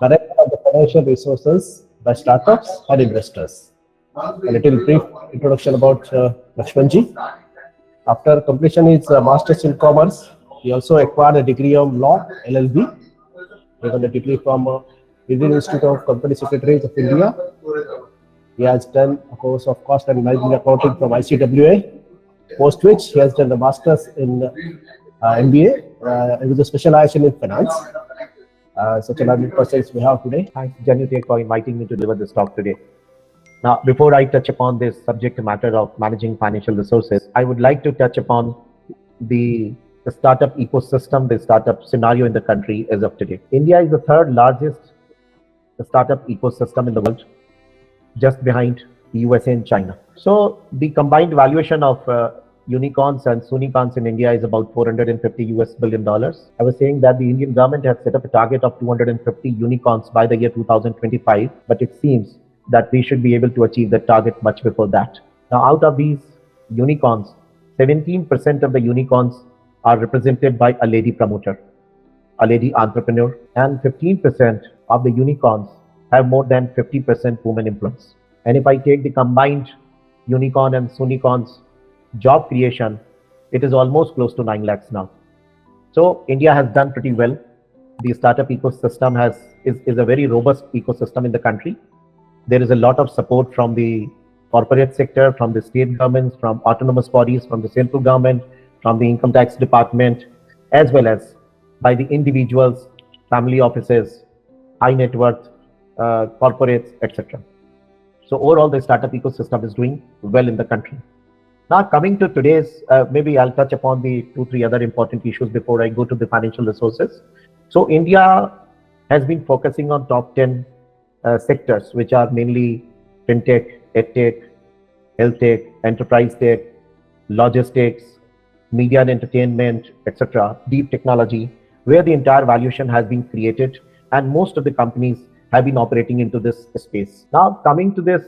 Management of the financial resources by startups and investors. A little brief introduction about Laxmanji. After completion his master's in commerce, he also acquired a degree of law (LLB). He got a degree from Indian Institute of Company Secretaries of India. He has done a course of cost and management accounting from ICWA, post which he has done the master's in MBA with a specialization in finance. Such a learned persons we have today. Thanks, JanyuTech, for inviting me to deliver this talk today. Now, before I touch upon this subject matter of managing financial resources, I would like to touch upon the startup ecosystem, the startup scenario in the country as of today. India is the third largest startup ecosystem in the world, just behind USA and China. So the combined valuation of unicorns and sunicorns in India is about $450 billion. I was saying that the Indian government has set up a target of 250 unicorns by the year 2025, but it seems that we should be able to achieve that target much before that. Now, out of these unicorns, 17% of the unicorns are represented by a lady promoter, a lady entrepreneur, and 15% of the unicorns have more than 50% women influence. And if I take the combined unicorn and sunicorns job creation, it is almost close to 9 lakhs now. So India has done pretty well. The startup ecosystem is a very robust ecosystem in the country. There is a lot of support from the corporate sector, from the state governments, from autonomous bodies, from the central government, from the income tax department, as well as by the individuals, family offices, high net worth, corporates, etc. So overall, the startup ecosystem is doing well in the country. Now, coming to today's, maybe I'll touch upon the 2-3 other important issues before I go to the financial resources. So India has been focusing on top 10 sectors, which are mainly fintech, edtech, health tech, enterprise tech, logistics, media and entertainment, etc., deep technology, where the entire valuation has been created, and most of the companies have been operating into this space. Now, coming to this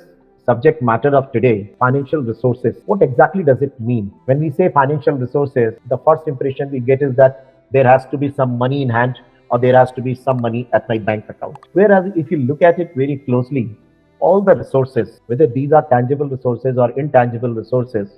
subject matter of today, financial resources. What exactly does it mean? When we say financial resources, the first impression we get is that there has to be some money in hand, or there has to be some money at my bank account. Whereas if you look at it very closely, all the resources, whether these are tangible resources or intangible resources,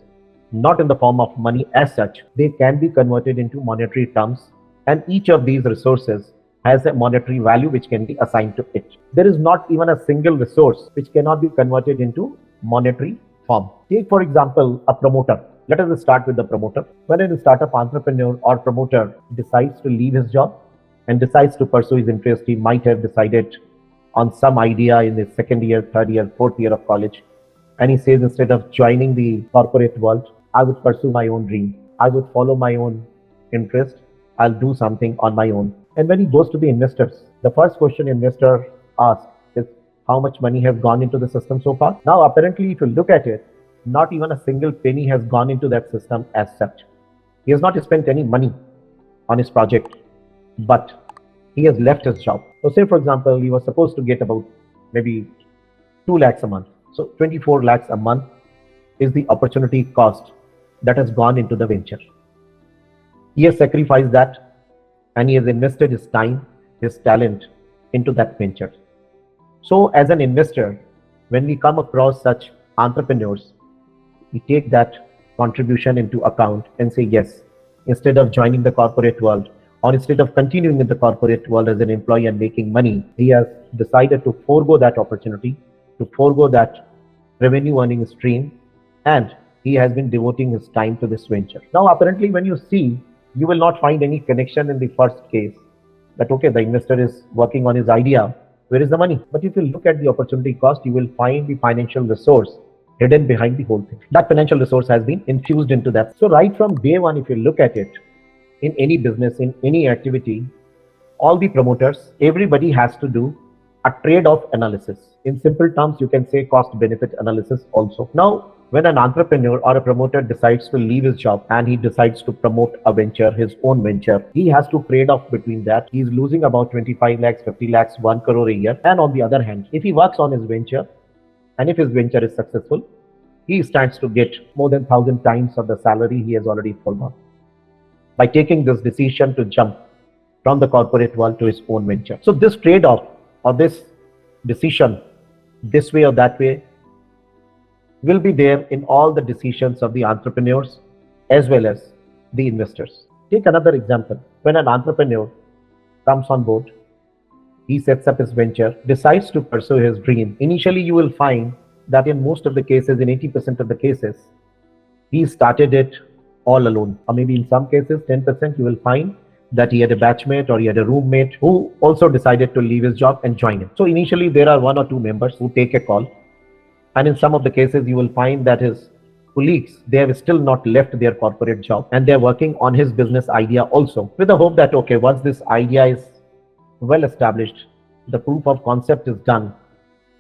not in the form of money as such, they can be converted into monetary terms, and each of these resources has a monetary value which can be assigned to it. There is not even a single resource which cannot be converted into monetary form. Take, for example, a promoter. Let us start with the promoter. When a startup entrepreneur or promoter decides to leave his job and decides to pursue his interest, he might have decided on some idea in his second year, third year, fourth year of college, and he says, instead of joining the corporate world, I would pursue my own dream. I would follow my own interest. I'll do something on my own. And when he goes to the investors, the first question investor asks is, how much money has gone into the system so far? Now, apparently, if you look at it, not even a single penny has gone into that system as such. He has not spent any money on his project, but he has left his job. So say, for example, he was supposed to get about maybe 2 lakhs a month. So 24 lakhs a month is the opportunity cost that has gone into the venture. He has sacrificed that, and he has invested his time, his talent into that venture. So as an investor, when we come across such entrepreneurs, we take that contribution into account and say, yes, instead of joining the corporate world, or instead of continuing in the corporate world as an employee and making money, he has decided to forego that opportunity, to forego that revenue earning stream, and he has been devoting his time to this venture. Now, apparently, when you see, you will not find any connection in the first case that, okay, the investor is working on his idea, where is the money? But if you look at the opportunity cost, you will find the financial resource hidden behind the whole thing. That financial resource has been infused into that. So right from day one, if you look at it, in any business, in any activity, all the promoters, everybody has to do a trade-off analysis. In simple terms, you can say cost-benefit analysis also. Now, when an entrepreneur or a promoter decides to leave his job and he decides to promote a venture, his own venture, he has to trade off between that. He's losing about 25 lakhs, 50 lakhs, 1 crore a year. And on the other hand, if he works on his venture and if his venture is successful, he stands to get more than 1,000 times of the salary he has already foregone by taking this decision to jump from the corporate world to his own venture. So this trade-off or this decision, this way or that way, will be there in all the decisions of the entrepreneurs as well as the investors. Take another example. When an entrepreneur comes on board, he sets up his venture, decides to pursue his dream. Initially, you will find that in most of the cases, in 80% of the cases, he started it all alone. Or maybe in some cases, 10%, you will find that he had a batchmate or he had a roommate who also decided to leave his job and join him. So initially, there are 1 or 2 members who take a call. And in some of the cases, you will find that his colleagues, they have still not left their corporate job and they're working on his business idea also, with the hope that, okay, once this idea is well established, the proof of concept is done,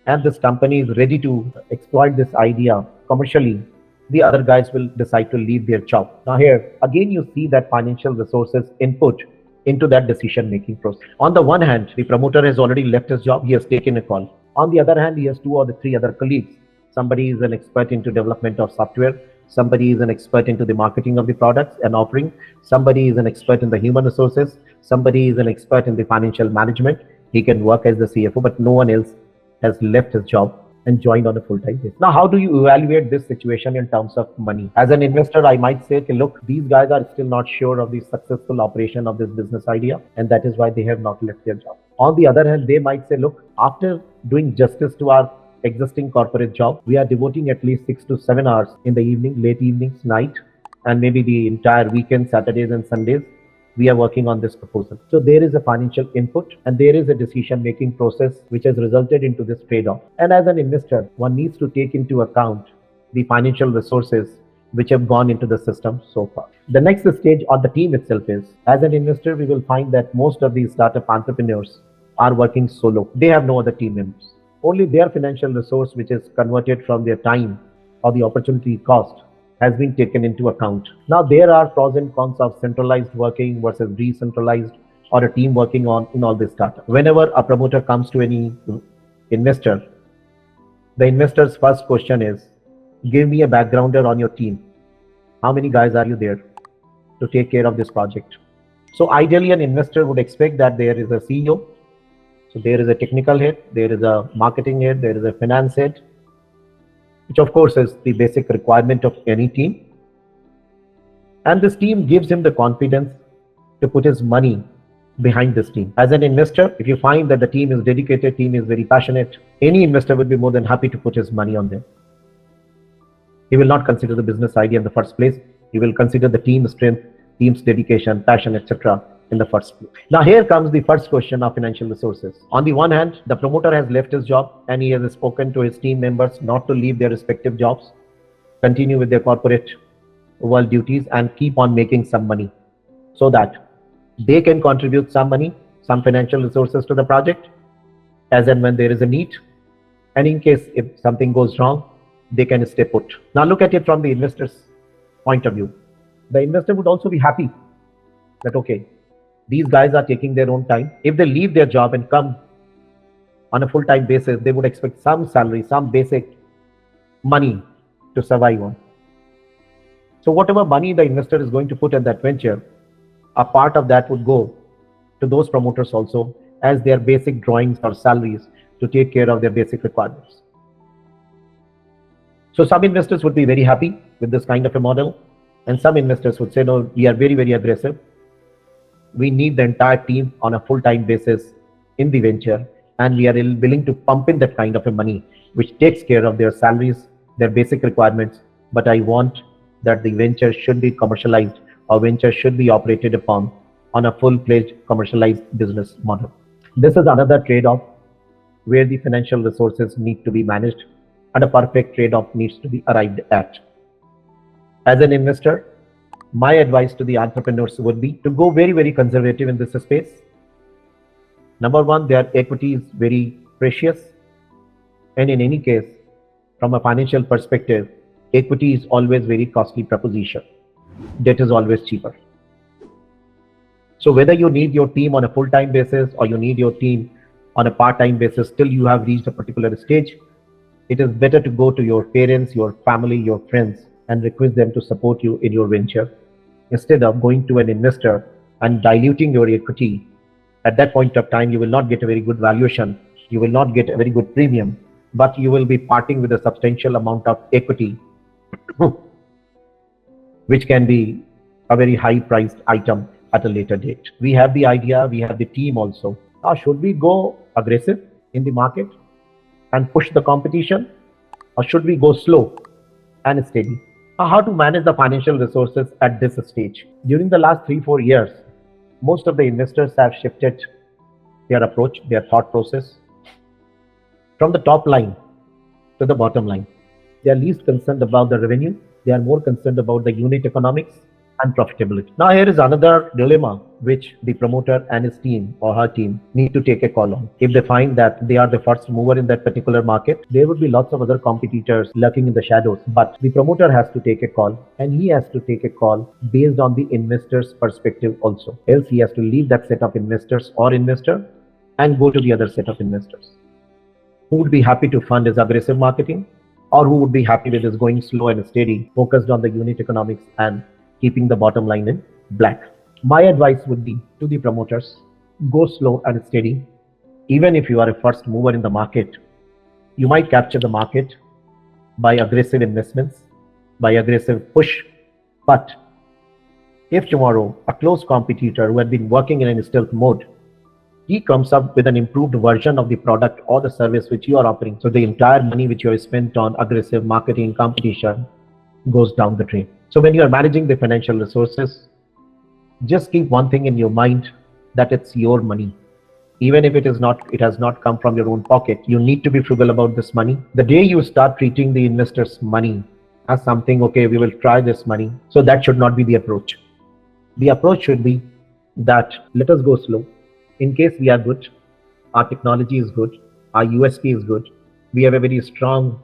and this company is ready to exploit this idea commercially, the other guys will decide to leave their job. Now here, again, you see that financial resources input into that decision-making process. On the one hand, the promoter has already left his job, he has taken a call. On the other hand, he has 2 or 3 other colleagues. Somebody is an expert into development of software. Somebody is an expert into the marketing of the products and offering. Somebody is an expert in the human resources. Somebody is an expert in the financial management. He can work as the CFO, but no one else has left his job and joined on a full-time basis. Now, how do you evaluate this situation in terms of money? As an investor, I might say, okay, look, these guys are still not sure of the successful operation of this business idea, and that is why they have not left their job. On the other hand, they might say, look, after doing justice to our existing corporate job, we are devoting at least 6 to 7 hours in the evening, late evenings, night, and maybe the entire weekend, Saturdays and Sundays, we are working on this proposal. So there is a financial input and there is a decision-making process which has resulted into this trade-off. And as an investor, one needs to take into account the financial resources which have gone into the system so far. The next stage on the team itself is, as an investor, we will find that most of these startup entrepreneurs are working solo. They have no other team members. Only their financial resource, which is converted from their time or the opportunity cost, has been taken into account. Now, there are pros and cons of centralized working versus decentralized or a team working on in all this startup. Whenever a promoter comes to any investor, the investor's first question is, give me a backgrounder on your team. How many guys are you there to take care of this project? So ideally, an investor would expect that there is a CEO, so there is a technical head, there is a marketing head, there is a finance head, which of course is the basic requirement of any team. And this team gives him the confidence to put his money behind this team. As an investor, if you find that the team is dedicated, team is very passionate, any investor would be more than happy to put his money on them. He will not consider the business idea in the first place. He will consider the team strength, team's dedication, passion, etc. in the first place. Now here comes the first question of financial resources. On the one hand, the promoter has left his job and he has spoken to his team members not to leave their respective jobs, continue with their corporate world duties and keep on making some money so that they can contribute some money, some financial resources to the project as and when there is a need. And in case if something goes wrong, they can stay put. Now look at it from the investor's point of view. The investor would also be happy that, okay, these guys are taking their own time. If they leave their job and come on a full-time basis, they would expect some salary, some basic money to survive on. So whatever money the investor is going to put in that venture, a part of that would go to those promoters also as their basic drawings or salaries to take care of their basic requirements. So some investors would be very happy with this kind of a model, and some investors would say, no, we are very, very aggressive. We need the entire team on a full-time basis in the venture, and we are willing to pump in that kind of a money, which takes care of their salaries, their basic requirements. But I want that the venture should be commercialized, or venture should be operated upon on a full-fledged commercialized business model. This is another trade-off where the financial resources need to be managed and a perfect trade-off needs to be arrived at. As an investor, my advice to the entrepreneurs would be to go very, very conservative in this space. Number one, their equity is very precious. And in any case, from a financial perspective, equity is always very costly proposition. Debt is always cheaper. So whether you need your team on a full-time basis or you need your team on a part-time basis, till you have reached a particular stage, it is better to go to your parents, your family, your friends, and request them to support you in your venture, instead of going to an investor and diluting your equity. At that point of time, you will not get a very good valuation You will not get a very good premium, but you will be parting with a substantial amount of equity, which can be a very high priced item at a later date. We have the idea, we have the team also. Now, should we go aggressive in the market and push the competition, or should we go slow and steady? Now, how to manage the financial resources at this stage? During the last 3-4 years, most of the investors have shifted their approach, their thought process from the top line to the bottom line. They are least concerned about the revenue. They are more concerned about the unit economics and profitability. Now, here is another dilemma which the promoter and his team or her team need to take a call on. If they find that they are the first mover in that particular market, there would be lots of other competitors lurking in the shadows. But the promoter has to take a call, and he has to take a call based on the investor's perspective also. Else he has to leave that set of investors or investor and go to the other set of investors who would be happy to fund his aggressive marketing, or who would be happy with his going slow and steady, focused on the unit economics and keeping the bottom line in black. My advice would be to the promoters, go slow and steady. Even if you are a first mover in the market, you might capture the market by aggressive investments, by aggressive push. But if tomorrow a close competitor who had been working in a stealth mode, he comes up with an improved version of the product or the service which you are offering, so the entire money which you have spent on aggressive marketing competition goes down the drain. So when you are managing the financial resources, just keep one thing in your mind, that it's your money. Even if it has not come from your own pocket, you need to be frugal about this money. The day you start treating the investors' money as something, okay, we will try this money, so that should not be the approach. The approach should be that let us go slow. In case we are good, our technology is good, our USP is good, we have a very strong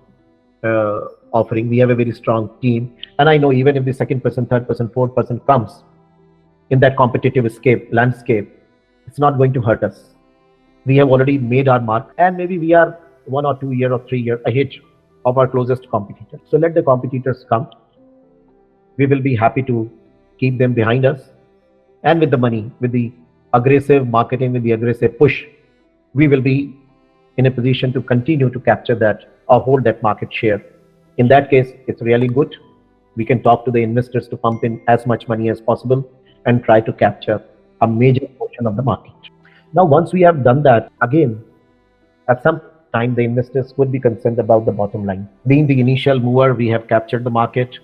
offering, we have a very strong team, and I know even if the second person, third person, fourth person comes in that competitive landscape, it's not going to hurt us. We have already made our mark, and maybe we are 1 or 2 years or 3 years ahead of our closest competitor. So let the competitors come. We will be happy to keep them behind us, and with the money, with the aggressive marketing, with the aggressive push, we will be in a position to continue to capture that or hold that market share. In that case, it's really good. We can talk to the investors to pump in as much money as possible and try to capture a major portion of the market. Now, once we have done that, again, at some time, the investors would be concerned about the bottom line. Being the initial mover, we have captured the market.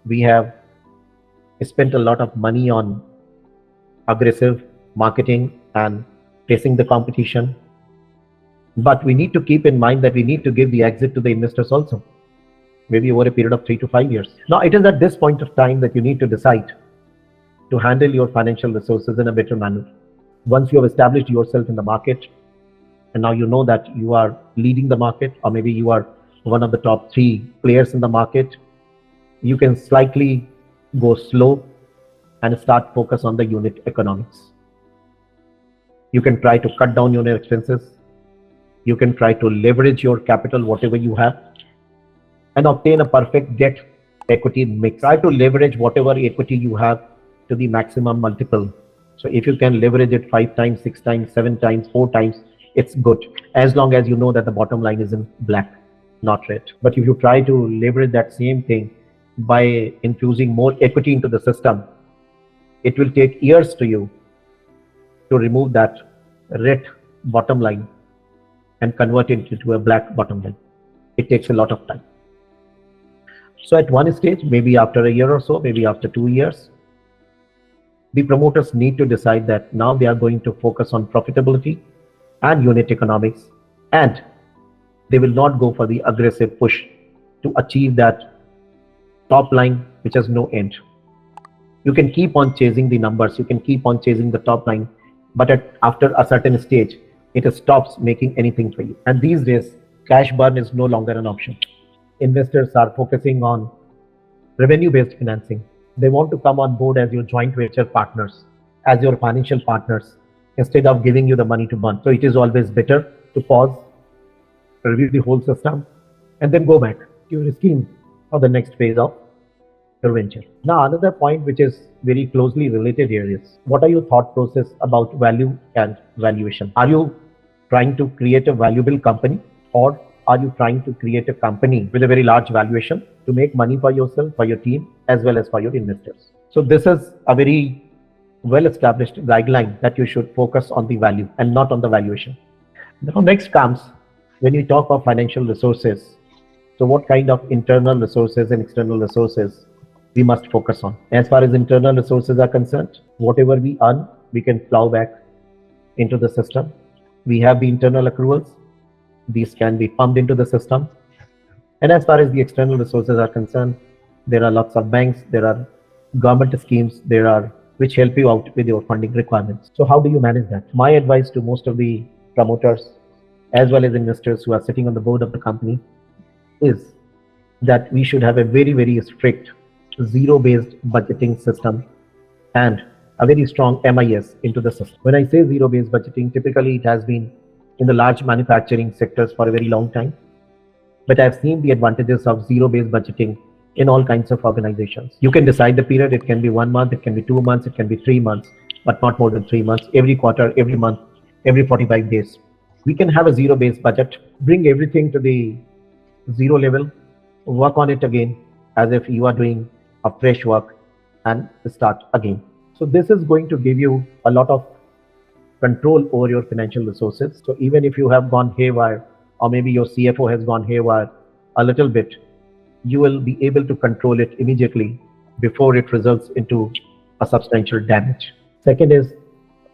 We have spent a lot of money on aggressive marketing and facing the competition. But we need to keep in mind that we need to give the exit to the investors also, maybe over a period of 3 to 5 years. Now, it is at this point of time that you need to decide to handle your financial resources in a better manner. Once you have established yourself in the market, and now you know that you are leading the market, or maybe you are one of the top 3 players in the market, you can slightly go slow and start focus on the unit economics. You can try to cut down your expenses. You can try to leverage your capital, whatever you have, and obtain a perfect debt equity mix. Try to leverage whatever equity you have to the maximum multiple. So if you can leverage it 5 times, 6 times, 7 times, 4 times, it's good, as long as you know that the bottom line is in black, not red. But if you try to leverage that same thing by infusing more equity into the system, it will take years to you to remove that red bottom line and convert it into a black bottom line. It takes a lot of time. So at one stage, maybe after a year or so, maybe after 2 years, the promoters need to decide that now they are going to focus on profitability and unit economics, and they will not go for the aggressive push to achieve that top line which has no end. You can keep on chasing the numbers, you can keep on chasing the top line, but after a certain stage, it stops making anything for you. And these days, cash burn is no longer an option. Investors are focusing on revenue-based financing. They want to come on board as your joint venture partners, as your financial partners, instead of giving you the money to burn. So it is always better to pause, review the whole system, and then go back to your scheme for the next phase of your venture. Now, another point which is very closely related here is, what are your thought process about value and valuation? Are you trying to create a valuable company, or are you trying to create a company with a very large valuation to make money for yourself, for your team, as well as for your investors? So this is a very well-established guideline that you should focus on the value and not on the valuation. Now, next comes when you talk of financial resources. So what kind of internal resources and external resources we must focus on? As far as internal resources are concerned, whatever we earn, we can plow back into the system. We have the internal accruals. These can be pumped into the system. And as far as the external resources are concerned, there are lots of banks, there are government schemes, which help you out with your funding requirements. So how do you manage that? My advice to most of the promoters as well as investors who are sitting on the board of the company is that we should have a very, very strict zero-based budgeting system and a very strong MIS into the system. When I say zero-based budgeting, typically it has been in the large manufacturing sectors for a very long time. But I've seen the advantages of zero-based budgeting in all kinds of organizations. You can decide the period. It can be 1 month, it can be 2 months, it can be 3 months, but not more than 3 months. Every quarter, every month, every 45 days. We can have a zero-based budget, bring everything to the zero level, work on it again as if you are doing a fresh work and start again. So this is going to give you a lot of control over your financial resources. So even if you have gone haywire, or maybe your CFO has gone haywire a little bit, you will be able to control it immediately before it results into a substantial damage. Second is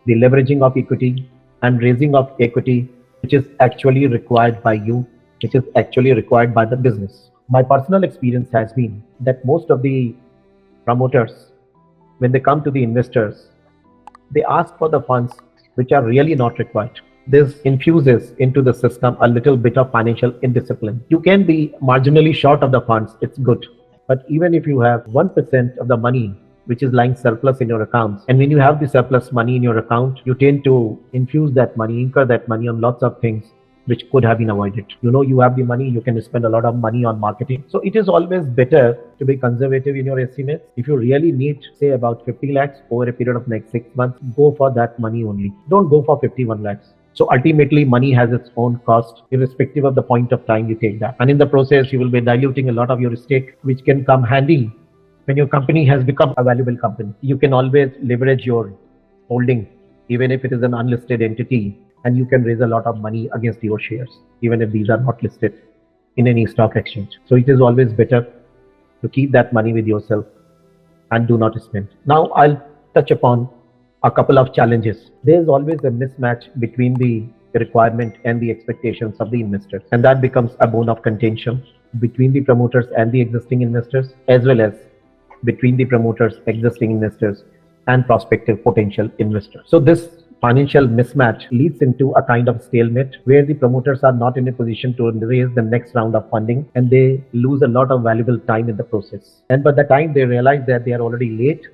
the leveraging of equity and raising of equity, which is actually required by you, which is actually required by the business. My personal experience has been that most of the promoters, when they come to the investors, they ask for the funds which are really not required. This infuses into the system a little bit of financial indiscipline. You can be marginally short of the funds, it's good. But even if you have 1% of the money which is lying surplus in your accounts, and when you have the surplus money in your account, you tend to infuse that money, incur that money on lots of things which could have been avoided. You know, you have the money, you can spend a lot of money on marketing. So it is always better to be conservative in your estimates. If you really need, say, about 50 lakhs over a period of next 6 months, go for that money only. Don't go for 51 lakhs. So ultimately, money has its own cost, irrespective of the point of time you take that. And in the process, you will be diluting a lot of your stake, which can come handy when your company has become a valuable company. You can always leverage your holding, even if it is an unlisted entity, and you can raise a lot of money against your shares, even if these are not listed in any stock exchange. So it is always better to keep that money with yourself and do not spend. Now I'll touch upon a couple of challenges. There is always a mismatch between the requirement and the expectations of the investors, and that becomes a bone of contention between the promoters and the existing investors, as well as between the promoters, existing investors, and prospective potential investors. So this financial mismatch leads into a kind of stalemate where the promoters are not in a position to raise the next round of funding, and they lose a lot of valuable time in the process. And by the time they realize that they are already late,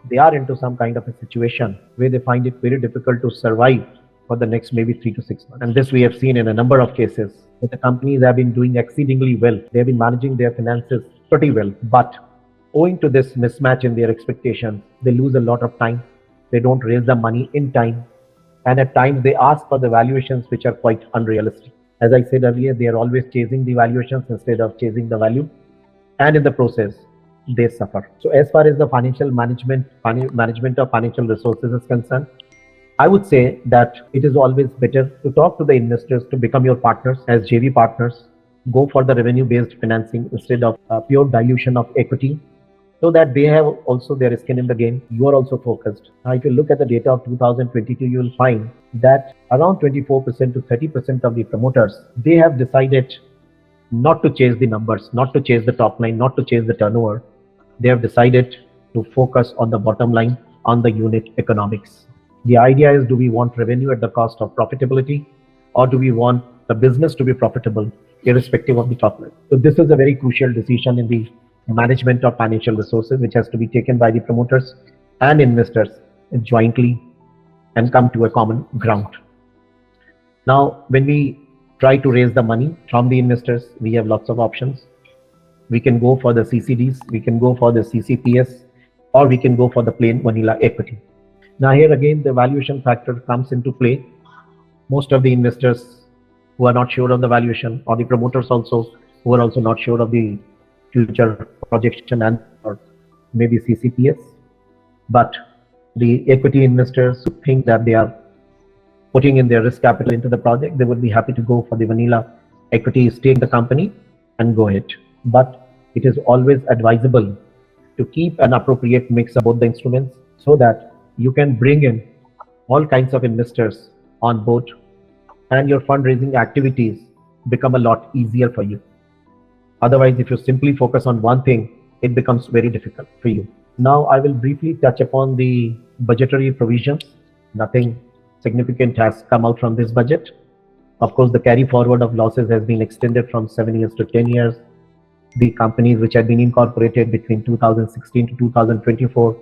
they are into some kind of a situation where they find it very difficult to survive for the next maybe 3 to 6 months. And this we have seen in a number of cases that the companies have been doing exceedingly well. They have been managing their finances pretty well, but owing to this mismatch in their expectations, they lose a lot of time. They don't raise the money in time. And at times they ask for the valuations which are quite unrealistic. As I said earlier, they are always chasing the valuations instead of chasing the value. And in the process, they suffer. So as far as the financial management of financial resources is concerned, I would say that it is always better to talk to the investors to become your partners as JV partners. Go for the revenue-based financing instead of pure dilution of equity, so that they have also their skin in the game. You are also focused. Now, if you look at the data of 2022, you will find that around 24% to 30% of the promoters, they have decided not to chase the numbers, not to chase the top line, not to chase the turnover. They have decided to focus on the bottom line, on the unit economics. The idea is, do we want revenue at the cost of profitability, or do we want the business to be profitable irrespective of the top line? So this is a very crucial decision in the management of financial resources, which has to be taken by the promoters and investors jointly and come to a common ground. Now, when we try to raise the money from the investors, we have lots of options. We can go for the CCDs, we can go for the CCPS, or we can go for the plain vanilla equity. Now here again, the valuation factor comes into play. most of the investors who are not sure of the valuation, or the promoters also who are also not sure of the future projection and or maybe CCPS. But the equity investors who think that they are putting in their risk capital into the project, they would be happy to go for the vanilla equity stake in the company and go ahead. But it is always advisable to keep an appropriate mix of both the instruments so that you can bring in all kinds of investors on board and your fundraising activities become a lot easier for you. Otherwise, if you simply focus on one thing, it becomes very difficult for you. Now, I will briefly touch upon the budgetary provisions. Nothing significant has come out from this budget. Of course, the carry forward of losses has been extended from 7 years to 10 years. The companies which had been incorporated between 2016 to 2024,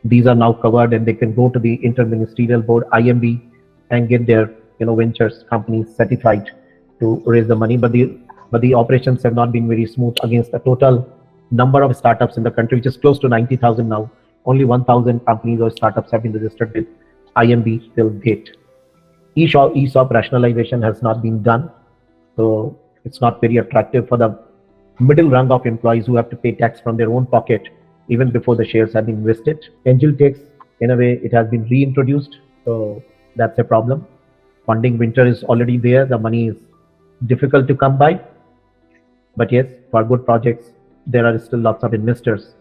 these are now covered and they can go to the interministerial board, IMB, and get their ventures companies certified to raise the money. But the operations have not been very smooth against the total number of startups in the country, which is close to 90,000 now. Only 1,000 companies or startups have been registered with IMB till date. ESOP rationalization has not been done, so it's not very attractive for the middle rung of employees who have to pay tax from their own pocket even before the shares have been invested. Angel tax, in a way, it has been reintroduced, so that's a problem. Funding winter is already there. The money is difficult to come by, but yes, for good projects, there are still lots of investors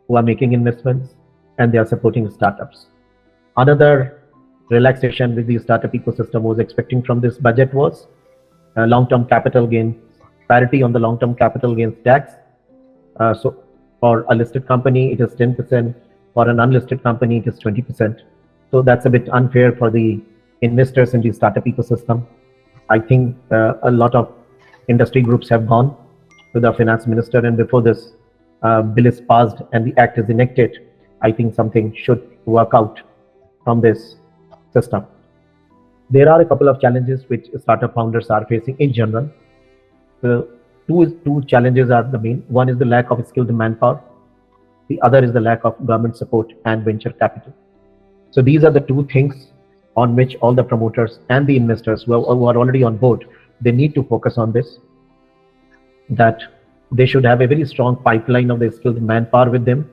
who are making investments and they are supporting startups. Another relaxation with the startup ecosystem was expecting from this budget was long-term capital gains, parity on the long-term capital gains tax. So for a listed company, it is 10%. For an unlisted company, it is 20%. So that's a bit unfair for the investors in the startup ecosystem. I think a lot of industry groups have gone to the finance minister, and before this bill is passed and the act is enacted, I think something should work out from this system. There are a couple of challenges which startup founders are facing in general. The two challenges are the main. One is the lack of skilled manpower. The other is the lack of government support and venture capital. So these are the two things on which all the promoters and the investors who are already on board, they need to focus on this, that they should have a very strong pipeline of the skilled manpower with them,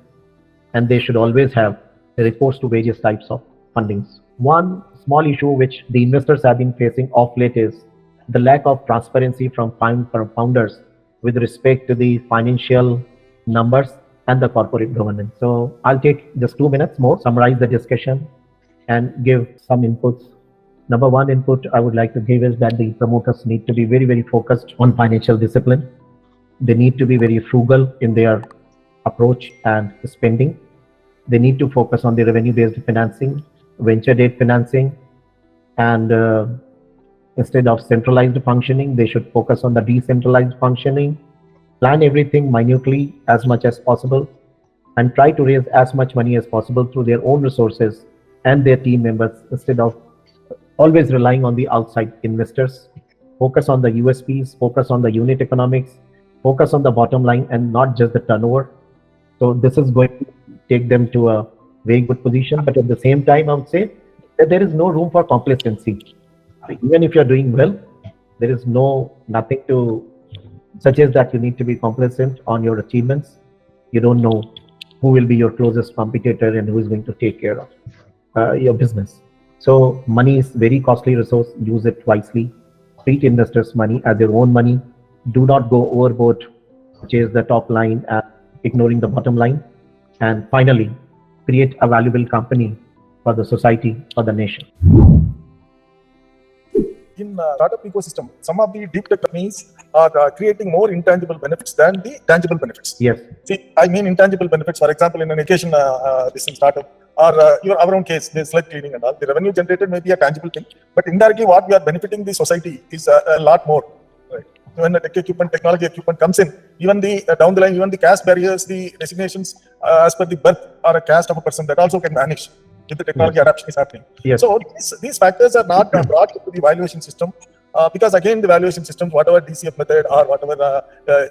and they should always have recourse to various types of fundings. One small issue which the investors have been facing of late is the lack of transparency from founders with respect to the financial numbers and the corporate governance. So I'll take just 2 minutes more, summarize the discussion and give some inputs. Number one input I would like to give is that the promoters need to be very, very focused on financial discipline. They need to be very frugal in their approach and spending. They need to focus on the revenue-based financing, venture debt financing, and instead of centralized functioning, they should focus on the decentralized functioning, plan everything minutely as much as possible, and try to raise as much money as possible through their own resources and their team members instead of always relying on the outside investors. Focus on the USPs, focus on the unit economics, focus on the bottom line and not just the turnover. So this is going to take them to a very good position, but at the same time, I would say that there is no room for complacency. Even if you're doing well, there is nothing to suggest that you need to be complacent on your achievements. You don't know who will be your closest competitor and who is going to take care of your business. So money is very costly resource. Use it wisely. Treat investors' money as your own money. Do not go overboard, chase the top line and ignoring the bottom line. And finally, create a valuable company for the society, for the nation. In startup ecosystem, some of the deep tech companies are creating more intangible benefits than the tangible benefits. Yes. See, I mean intangible benefits. For example, in an education startup or our own case, the sled cleaning and all, the revenue generated may be a tangible thing, but indirectly what we are benefiting the society is a lot more. Right? When the technology equipment comes in, even the down the line, even the caste barriers, the designations as per the birth or a caste of a person, that also can vanish if the technology adoption is happening. Yes. So these factors are not brought into the valuation system Because again, the valuation systems, whatever DCF method or whatever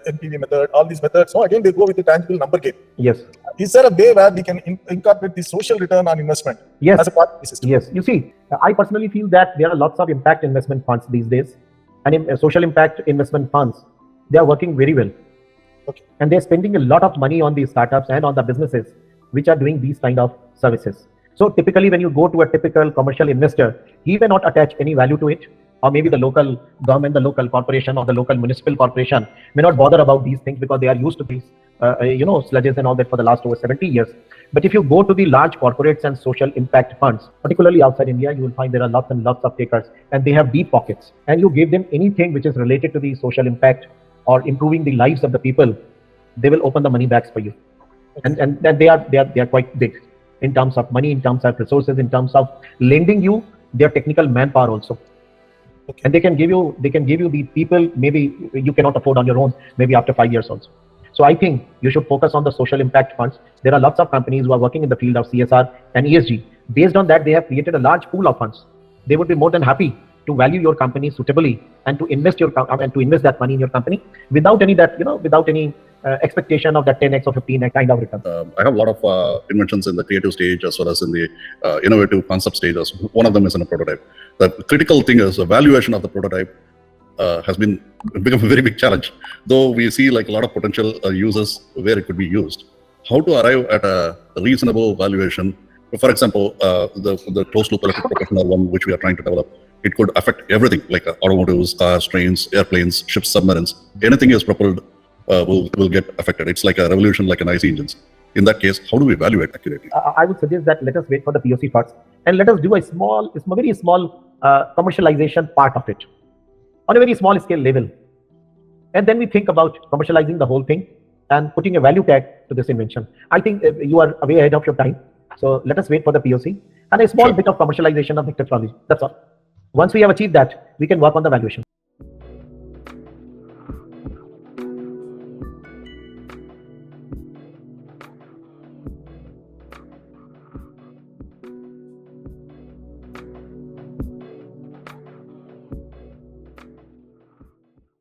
MPV method, all these methods, so again they go with the tangible number game. Yes. Is there a way where we can incorporate the social return on investment Yes. as a part of the system? Yes. You see, I personally feel that there are lots of impact investment funds these days, and social impact investment funds, they are working very well. Okay. And they're spending a lot of money on these startups and on the businesses which are doing these kind of services. So typically when you go to a typical commercial investor, he may not attach any value to it, or maybe the local government, the local corporation or the local municipal corporation may not bother about these things because they are used to these sludges and all that for the last over 70 years. But if you go to the large corporates and social impact funds, particularly outside India, you will find there are lots and lots of takers, and they have deep pockets, and you give them anything which is related to the social impact or improving the lives of the people, they will open the money bags for you. And they are quite big in terms of money, in terms of resources, in terms of lending you their technical manpower also. Okay. And they can give you the people maybe you cannot afford on your own, maybe after 5 years also. So I think you should focus on the social impact funds. There are lots of companies who are working in the field of CSR and ESG. Based on that, they have created a large pool of funds. They would be more than happy to value your company suitably and to invest that money in your company without any expectation of that 10x or 15x kind of return. I have a lot of inventions in the creative stage as well as in the innovative concept stages. One of them is in a prototype. The critical thing is the valuation of the prototype has become a very big challenge. Though we see like a lot of potential uses where it could be used. How to arrive at a reasonable valuation? For example, the closed loop electric propulsion one which we are trying to develop, it could affect everything like automotives, cars, trains, airplanes, ships, submarines. Anything is propelled will get affected. It's like a revolution, like an IC engines. In that case, how do we evaluate accurately? I would suggest that let us wait for the POC first, and let us do a very small commercialization part of it on a very small scale level, and then we think about commercializing the whole thing and putting a value tag to this invention. I think you are way ahead of your time. So let us wait for the POC and a small bit of commercialization of the technology. That's all. Once we have achieved that, we can work on the valuation.